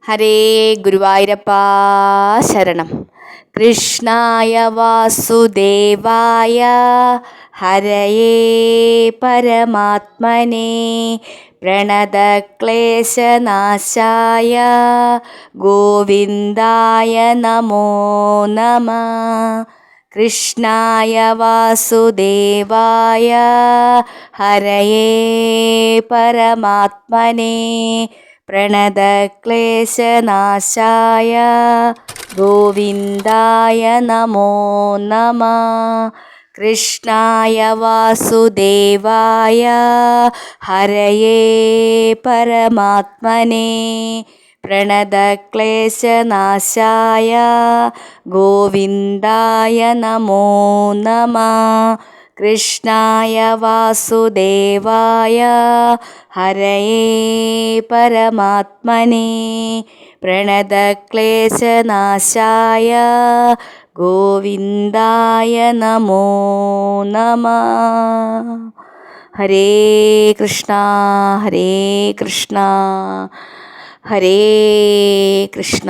ഹരേ ഗുരുവായൂരപ്പാ ശരണം. കൃഷ്ണായ വാസുദേവായ ഹരയേ പരമാത്മനേ പ്രണതക്ലേശനാശായ ഗോവിന്ദായ നമോ നമഃ. കൃഷ്ണായ വാസുദേവായ ഹരയേ പരമാത്മനേ പ്രണതക്ലേശനാശായ ഗോവിന്ദായ നമോ നമഃ. കൃഷ്ണായ വാസുദേവായ ഹരയേ പരമാത്മനേ പ്രണതക്ലേശനാശായ ഗോവിന്ദായ നമോ നമഃ. കൃഷ്ണായ വാസുദേവായ ഹരയേ പരമാത്മനേ പ്രണതക്ലേശനാശായ ഗോവിന്ദായ നമോ നമഃ. ഹരേ കൃഷ്ണ ഹരേ കൃഷ്ണ ഹരേ കൃഷ്ണ.